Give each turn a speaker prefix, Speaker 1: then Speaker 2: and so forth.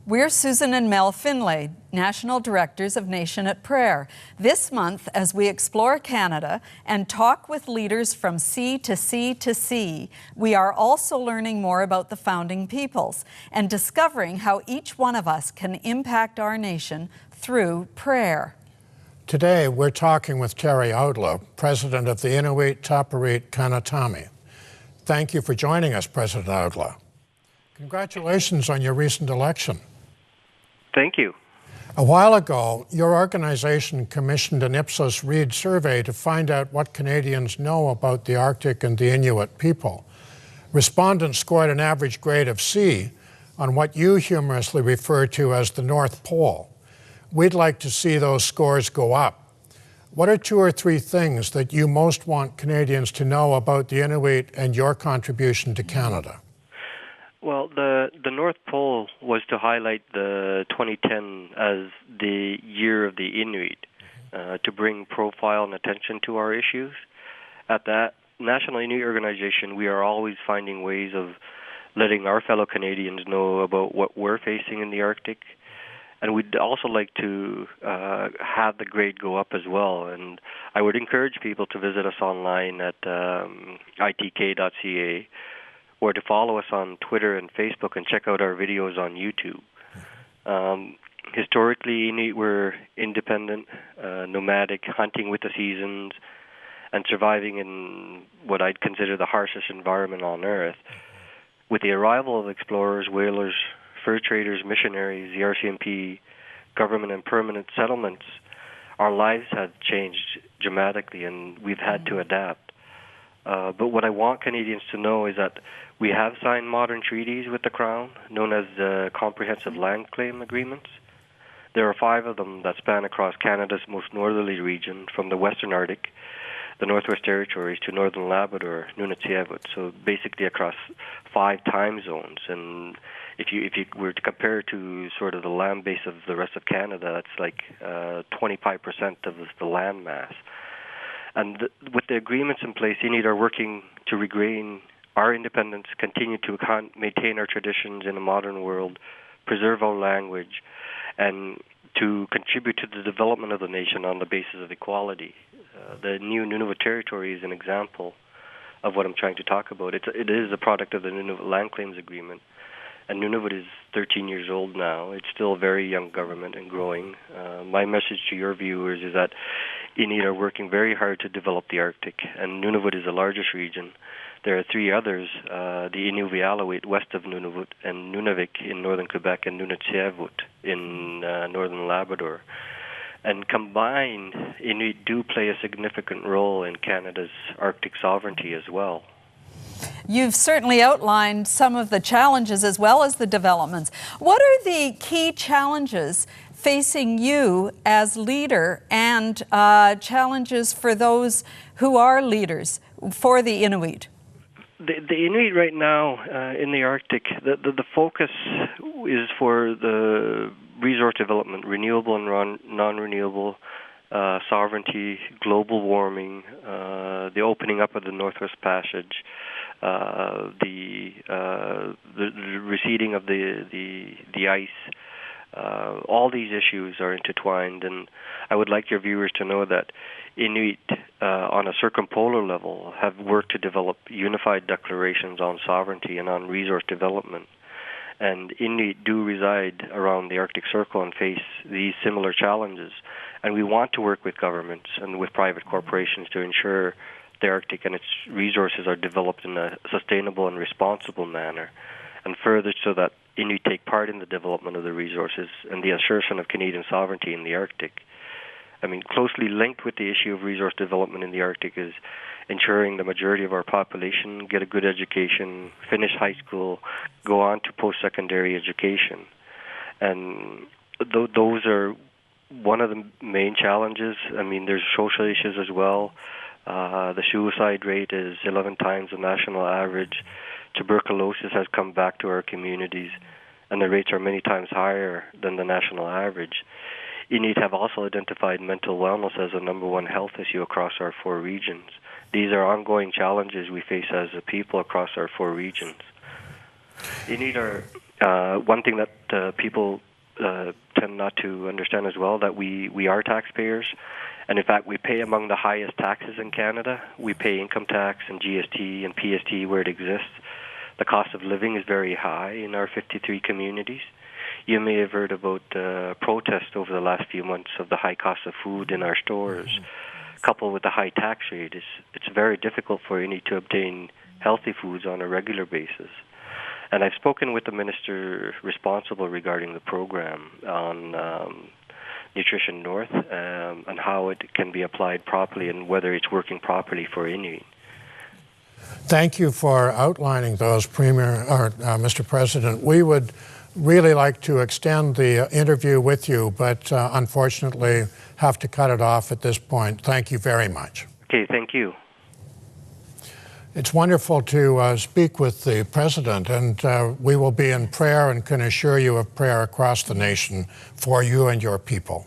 Speaker 1: We're Susan and Mel Finlay, National Directors of Nation at Prayer. This month, as we explore Canada and talk with leaders from sea to sea to sea, we are also learning more about the founding peoples and discovering how each one of us can impact our nation through prayer.
Speaker 2: Today, we're talking with Terry Audla, President of the Inuit, Tapiriit, Kanatami. Thank you for joining us, President Audla. Congratulations on your recent election.
Speaker 3: Thank you.
Speaker 2: A while ago, your organization commissioned an Ipsos Reid survey to find out what Canadians know about the Arctic and the Inuit people. Respondents scored an average grade of C on what you humorously refer to as the North Pole. We'd like to see those scores go up. What are 2 or 3 things that you most want Canadians to know about the Inuit and your contribution to Canada?
Speaker 3: Well, the North Pole was to highlight the 2010 as the year of the Inuit, to bring profile and attention to our issues. At that National Inuit Organization, we are always finding ways of letting our fellow Canadians know about what we're facing in the Arctic. And we'd also like to have the grade go up as well. And I would encourage people to visit us online at itk.ca, or to follow us on Twitter and Facebook and check out our videos on YouTube. Historically, Inuit were independent, nomadic, hunting with the seasons, and surviving in what I'd consider the harshest environment on Earth. With the arrival of explorers, whalers, fur traders, missionaries, the RCMP, government and permanent settlements, our lives have changed dramatically, and we've had to adapt. But what I want Canadians to know is that we have signed modern treaties with the Crown, known as the Comprehensive Land Claim Agreements. There are 5 of them that span across Canada's most northerly region, from the Western Arctic, the Northwest Territories, to Northern Labrador, Nunavut, so basically across 5 time zones. And if you were to compare it to sort of the land base of the rest of Canada, that's like 25% of the land mass. And with the agreements in place, Inuit are working to regain our independence, continue to maintain our traditions in a modern world, preserve our language, and to contribute to the development of the nation on the basis of equality. The new Nunavut Territory is an example of what I'm trying to talk about. It is a product of the Nunavut Land Claims Agreement, and Nunavut is 13 years old now. It's still a very young government and growing. My message to your viewers is that Inuit are working very hard to develop the Arctic, and Nunavut is the largest region. There are 3 others, the Inuvialuit west of Nunavut, and Nunavik in northern Quebec, and Nunavut in northern Labrador. And combined, Inuit do play a significant role in Canada's Arctic sovereignty as well.
Speaker 1: You've certainly outlined some of the challenges as well as the developments. What are the key challenges facing you as leader, and challenges for those who are leaders for the Inuit?
Speaker 3: The Inuit right now in the Arctic, the focus is for the resource development, renewable and non-renewable, sovereignty, global warming, the opening up of the Northwest Passage, the receding of the ice. All these issues are intertwined, and I would like your viewers to know that Inuit on a circumpolar level have worked to develop unified declarations on sovereignty and on resource development. And Inuit do reside around the Arctic Circle and face these similar challenges. And we want to work with governments and with private corporations to ensure the Arctic and its resources are developed in a sustainable and responsible manner, and further so that Inuit take part in the development of the resources and the assertion of Canadian sovereignty in the Arctic. I mean, closely linked with the issue of resource development in the Arctic is ensuring the majority of our population get a good education, finish high school, go on to post-secondary education. And those are one of the main challenges. I mean, there's social issues as well. The suicide rate is 11 times the national average. Tuberculosis has come back to our communities, and the rates are many times higher than the national average. Inuit have also identified mental wellness as the #1 health issue across our 4 regions. These are ongoing challenges we face as a people across our 4 regions. Inuit are One thing that people tend not to understand as well, that we are taxpayers, and in fact we pay among the highest taxes in Canada. We pay income tax and GST and PST where it exists. The cost of living is very high in our 53 communities. You may have heard about protests over the last few months of the high cost of food in our stores. Coupled with the high tax rate, it's very difficult for Inuit to obtain healthy foods on a regular basis. And I've spoken with the minister responsible regarding the program on Nutrition North and how it can be applied properly and whether it's working properly for Inuit.
Speaker 2: Thank you for outlining those, Mr. President. We would really like to extend the interview with you, but unfortunately have to cut it off at this point. Thank you very much.
Speaker 3: Okay, thank you.
Speaker 2: It's wonderful to speak with the President, and we will be in prayer and can assure you of prayer across the nation for you and your people.